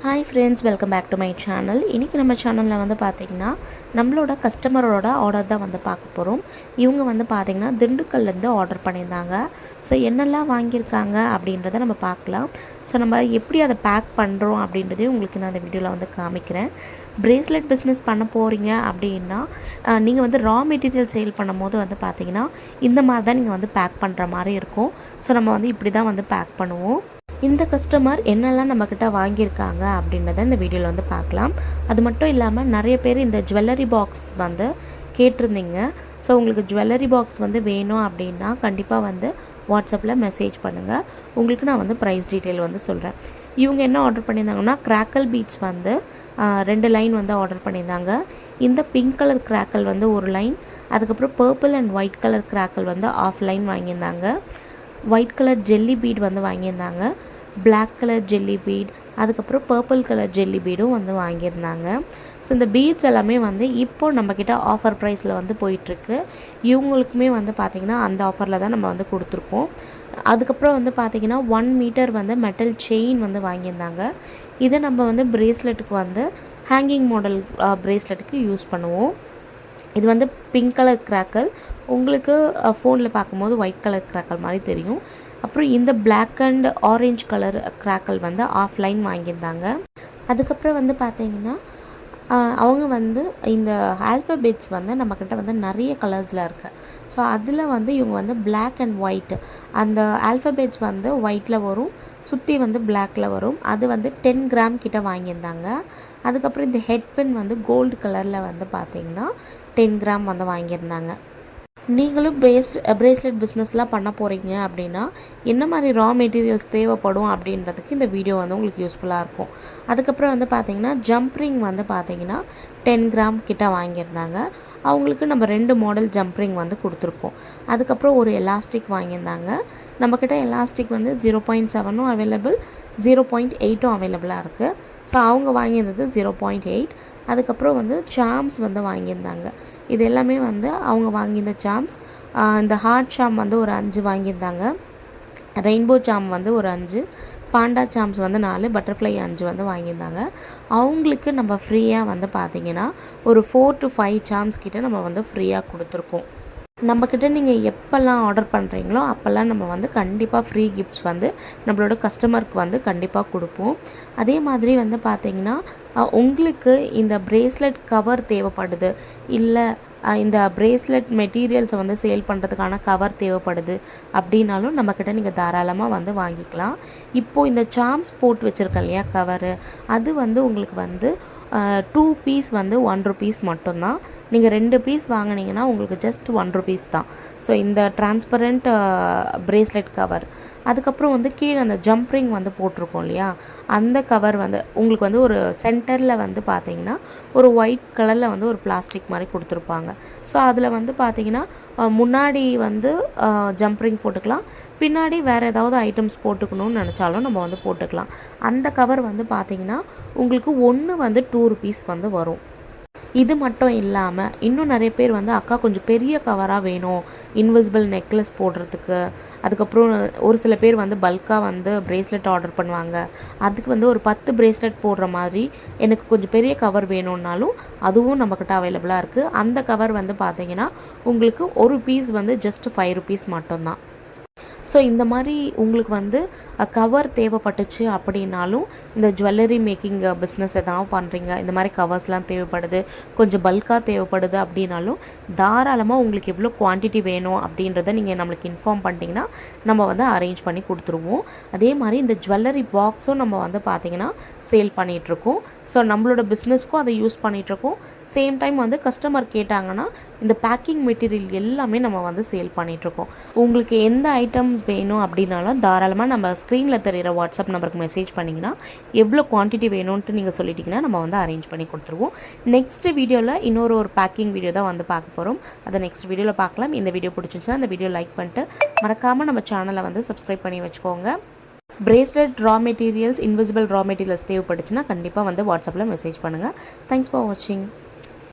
Hi friends, welcome back to my channel. இன்றைக்கி நம்ம சேனலில் வந்து பார்த்திங்கன்னா நம்மளோட கஸ்டமரோட ஆர்டர் தான் வந்து பார்க்க போகிறோம். இவங்க வந்து பார்த்திங்கன்னா திண்டுக்கல்லேருந்து ஆர்டர் பண்ணியிருந்தாங்க. ஸோ என்னெல்லாம் வாங்கியிருக்காங்க அப்படின்றத நம்ம பார்க்கலாம். ஸோ நம்ம எப்படி அதை பேக் பண்ணுறோம் அப்படின்றதையும் உங்களுக்கு நான் அந்த வீடியோவில் வந்து காமிக்கிறேன். பிரேஸ்லெட் பிஸ்னஸ் பண்ண போகிறீங்க அப்படின்னா நீங்கள் வந்து ரா மெட்டீரியல் சேல் பண்ணும் போது வந்து பார்த்திங்கன்னா இந்த மாதிரி தான் நீங்கள் வந்து பேக் பண்ணுற மாதிரி இருக்கும். ஸோ நம்ம வந்து இப்படி தான் வந்து பேக் பண்ணுவோம். இந்த கஸ்டமர் என்னெல்லாம் நம்மக்கிட்ட வாங்கியிருக்காங்க அப்படின்றத இந்த வீடியோவில் வந்து பார்க்கலாம். அது மட்டும் இல்லாமல் நிறைய பேர் இந்த ஜுவல்லரி பாக்ஸ் வந்து கேட்டிருந்தீங்க. ஸோ உங்களுக்கு ஜுவல்லரி பாக்ஸ் வந்து வேணும் அப்படின்னா கண்டிப்பாக வந்து வாட்ஸ்அப்பில் மெசேஜ் பண்ணுங்கள். உங்களுக்கு நான் வந்து ப்ரைஸ் டீட்டெயில் வந்து சொல்கிறேன். இவங்க என்ன ஆர்டர் பண்ணியிருந்தாங்கன்னா கிராக்கல் பீட்ஸ் வந்து 2 லைன் வந்து ஆர்டர் பண்ணியிருந்தாங்க. இந்த பிங்க் கலர் கிராக்கல் வந்து ஒரு லைன், அதுக்கப்புறம் purple and white colour crackle வந்து ஆஃப் லைன் வாங்கியிருந்தாங்க. ஒயிட் கலர் ஜெல்லி பீட் வந்து வாங்கியிருந்தாங்க. பிளாக் கலர் ஜெல்லி பீட், அதுக்கப்புறம் பர்பிள் கலர் ஜெல்லி பீடும் வந்து வாங்கியிருந்தாங்க. ஸோ இந்த பீட்ஸ் எல்லாமே வந்து இப்போது நம்மக்கிட்ட ஆஃபர் ப்ரைஸில் வந்து போயிட்டுருக்கு. இவங்களுக்குமே வந்து பார்த்திங்கன்னா அந்த ஆஃபரில் தான் நம்ம வந்து கொடுத்துருக்கோம். அதுக்கப்புறம் வந்து பார்த்திங்கன்னா 1 மீட்டர் வந்து மெட்டல் செயின் வந்து வாங்கியிருந்தாங்க. இதை நம்ம வந்து பிரேஸ்லெட்டுக்கு வந்து ஹேங்கிங் மாடல் பிரேஸ்லெட்டுக்கு யூஸ் பண்ணுவோம். இது வந்து பிங்க் கலர் கிராக்கல், உங்களுக்கு ஃபோனில் பார்க்கும்போது ஒயிட் கலர் கிராக்கல் மாதிரி தெரியும். அப்புறம் இந்த black and orange colour crackle வந்து ஆஃப் லைன் வாங்கியிருந்தாங்க. அதுக்கப்புறம் வந்து பார்த்திங்கன்னா அவங்க வந்து இந்த ஆல்ஃபபெட்ஸ் வந்து நம்மக்கிட்ட வந்து நிறைய கலர்ஸில் இருக்குது. ஸோ அதில் வந்து இவங்க வந்து பிளாக் அண்ட் ஒயிட், அந்த ஆல்ஃபபெட்ஸ் வந்து ஒயிட்டில் வரும், சுற்றி வந்து பிளாக்கில் வரும். அது வந்து 10 கிராம் கிட்ட வாங்கியிருந்தாங்க. அதுக்கப்புறம் இந்த ஹெட் பின் வந்து கோல்டு கலரில் வந்து பார்த்திங்கன்னா 10 கிராம் வந்து வாங்கியிருந்தாங்க. நீங்களும் பிரேஸ்லெட் பிஸ்னஸ்லாம் பண்ண போகிறீங்க அப்படின்னா என்ன மாதிரி ரா மெட்டீரியல்ஸ் தேவைப்படும் அப்படின்றதுக்கு இந்த வீடியோ வந்து உங்களுக்கு யூஸ்ஃபுல்லாக இருக்கும். அதுக்கப்புறம் வந்து பார்த்திங்கன்னா ஜம்ப்ரிங் வந்து பார்த்திங்கன்னா 10 கிராம் கிட்ட வாங்கியிருந்தாங்க. அவங்களுக்கு நம்ம 2 மாடல் ஜம்ப்ரிங் வந்து கொடுத்துருக்கோம். அதுக்கப்புறம் ஒரு எலாஸ்டிக் வாங்கியிருந்தாங்க. நம்மக்கிட்ட எலாஸ்டிக் வந்து 0.7 அவைலபிள், 0.8 அவைலபிளாக இருக்குது. ஸோ அவங்க வாங்கியிருந்தது 0.8. அதுக்கப்புறம் வந்து சாம்ஸ் வந்து வாங்கியிருந்தாங்க. இது எல்லாமே வந்து அவங்க வாங்கியிருந்த சாம்ஸ். இந்த ஹார்ட் சாம் வந்து ஒரு 5 வாங்கியிருந்தாங்க. ரெயின்போ சாம் வந்து ஒரு 5, பாண்டா சாம்ஸ் வந்து 4, பட்டர்ஃப்ளை 5 வந்து வாங்கியிருந்தாங்க. அவங்களுக்கு நம்ம ஃப்ரீயாக வந்து பார்த்திங்கன்னா ஒரு 4 to 5 சாம்ஸ் கிட்ட நம்ம வந்து ஃப்ரீயாக கொடுத்துருக்கோம். நம்மக்கிட்ட நீங்கள் எப்போல்லாம் ஆர்டர் பண்ணுறீங்களோ அப்போல்லாம் நம்ம வந்து கண்டிப்பாக ஃப்ரீ கிஃப்ட்ஸ் வந்து நம்மளோட கஸ்டமருக்கு வந்து கண்டிப்பாக கொடுப்போம். அதே மாதிரி வந்து பார்த்திங்கன்னா உங்களுக்கு இந்த பிரேஸ்லெட் கவர் தேவைப்படுது, இல்லை இந்த பிரேஸ்லெட் மெட்டீரியல்ஸை வந்து சேல் பண்ணுறதுக்கான கவர் தேவைப்படுது அப்படின்னாலும் நம்மக்கிட்ட நீங்கள் தாராளமாக வந்து வாங்கிக்கலாம். இப்போது இந்த சாம்ஸ் போட்டு வச்சுருக்கேன் இல்லையா கவரு, அது வந்து உங்களுக்கு வந்து 2 பீஸ் வந்து 1 rupees மட்டும்தான். நீங்கள் 2 பீஸ் வாங்கினீங்கன்னா உங்களுக்கு ஜஸ்ட் 1 rupees தான். ஸோ இந்த டிரான்ஸ்பரண்ட் பிரேஸ்லெட் கவர், அதுக்கப்புறம் வந்து கீழே அந்த ஜம்ப்ரிங் வந்து போட்டிருக்கோம் இல்லையா, அந்த கவர் வந்து உங்களுக்கு வந்து ஒரு சென்டரில் வந்து பார்த்திங்கன்னா ஒரு ஒயிட் கலரில் வந்து ஒரு பிளாஸ்டிக் மாதிரி கொடுத்துருப்பாங்க. ஸோ அதில் வந்து பார்த்திங்கன்னா முன்னாடி வந்து ஜம்ப்ரிங் போட்டுக்கலாம், பின்னாடி வேறு ஏதாவது ஐட்டம்ஸ் போட்டுக்கணும்னு நினச்சாலும் நம்ம வந்து போட்டுக்கலாம். அந்த கவர் வந்து பார்த்திங்கன்னா உங்களுக்கு ஒன்று வந்து 2 rupees வந்து வரும். இது மட்டும் இல்லாமல் இன்னும் நிறைய பேர் வந்து அக்கா கொஞ்சம் பெரிய கவராக வேணும் இன்விசிபிள் நெக்லஸ் போடுறதுக்கு, அதுக்கப்புறம் ஒரு சில பேர் வந்து பல்காக வந்து பிரேஸ்லெட் ஆர்டர் பண்ணுவாங்க, அதுக்கு வந்து ஒரு 10 பிரேஸ்லெட் போடுற மாதிரி எனக்கு கொஞ்சம் பெரிய கவர் வேணும்னாலும் அதுவும் நம்மக்கிட்ட அவைலபிளாக இருக்குது. அந்த கவர் வந்து பார்த்திங்கன்னா உங்களுக்கு ஒரு பீஸ் வந்து ஜஸ்ட் 5 rupees மட்டும்தான். ஸோ இந்த மாதிரி உங்களுக்கு வந்து கவர் தேவைப்பட்டுச்சு அப்படின்னாலும், இந்த ஜுவல்லரி மேக்கிங் பிஸ்னஸ் எதாவது பண்ணுறீங்க, இந்த மாதிரி கவர்ஸ்லாம் தேவைப்படுது, கொஞ்சம் பல்காக தேவைப்படுது அப்படின்னாலும் தாராளமாக உங்களுக்கு எவ்வளோ குவான்டிட்டி வேணும் அப்படின்றத நீங்கள் நம்மளுக்கு இன்ஃபார்ம் பண்ணிட்டீங்கன்னா நம்ம வந்து அரேஞ்ச் பண்ணி கொடுத்துருவோம். அதே மாதிரி இந்த ஜுவல்லரி பாக்ஸும் நம்ம வந்து பார்த்திங்கன்னா சேல் பண்ணிகிட்ருக்கோம். ஸோ நம்மளோட பிஸ்னஸ்க்கும் அதை யூஸ் பண்ணிகிட்ருக்கோம். சேம் டைம் வந்து கஸ்டமர் கேட்டாங்கன்னா இந்த பேக்கிங் மெட்டீரியல் எல்லாமே நம்ம வந்து சேல் பண்ணிகிட்ருக்கோம். உங்களுக்கு எந்த ஐட்டம்ஸ் வேணும் அப்படின்னாலும் தாராளமாக நம்ம ஸ்க்ரீனில் தெரிகிற வாட்ஸ்அப் நம்பருக்கு மெசேஜ் பண்ணிங்கன்னா எவ்வளோ குவான்டிட்டி வேணும்ன்ட்டு நீங்கள் சொல்லிட்டிங்கன்னா நம்ம வந்து அரேஞ்ச் பண்ணி கொடுத்துருவோம். நெக்ஸ்ட் வீடியோவில் இன்னொரு பேக்கிங் வீடியோ தான் வந்து பார்க்க போகிறோம். அதை நெக்ஸ்ட் வீடியோவில் பார்க்கலாம். இந்த வீடியோ பிடிச்சிருந்துச்சுன்னா இந்த வீடியோ லைக் பண்ணிட்டு மறக்காமல் நம்ம சேனலை வந்து சப்ஸ்கிரைப் பண்ணி வச்சுக்கோங்க. Bracelet raw materials, invisible raw materials தேவைப்பட்டுச்சுன்னா கண்டிப்பாக வந்து வாட்ஸ்அப்பில் மெசேஜ் பண்ணுங்கள். தேங்க்ஸ் ஃபார் வாட்சிங்.